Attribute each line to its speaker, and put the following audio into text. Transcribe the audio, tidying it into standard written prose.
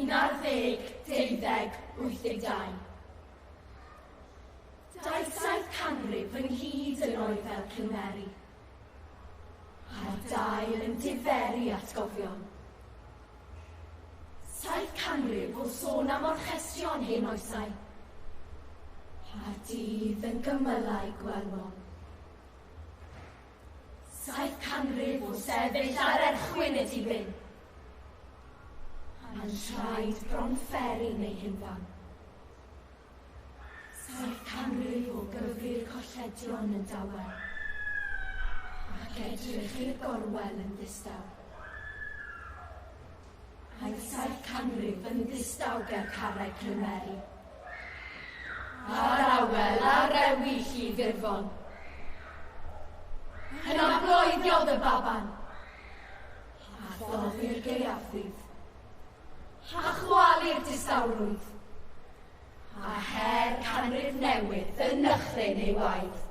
Speaker 1: 1982. Daeth 7 canrif ynghyd yn oed fel Cymru, a'r 2 yn diferu atgofion. 7 canrif o sôn am orchestion hen oesau, a'r dydd yn gymylau gwelwn. 7 canrif o sefyll ar erchwyn y dibyn, a'n traed bron fferi neu hynfan. 7 canrif o gyfri'r colledion yn dawel, ac edrych i'r gorwel yn ddistaw. Aeth 7 canrif yn ddistaw ger carreg Cymru. A'r awel a rewi llifurfon. Yn abloediodd y baban, a ddoddi'r gaeafrydd, a chwalu'r distawrwydd, a her canrif newydd yn nychryn ei waith.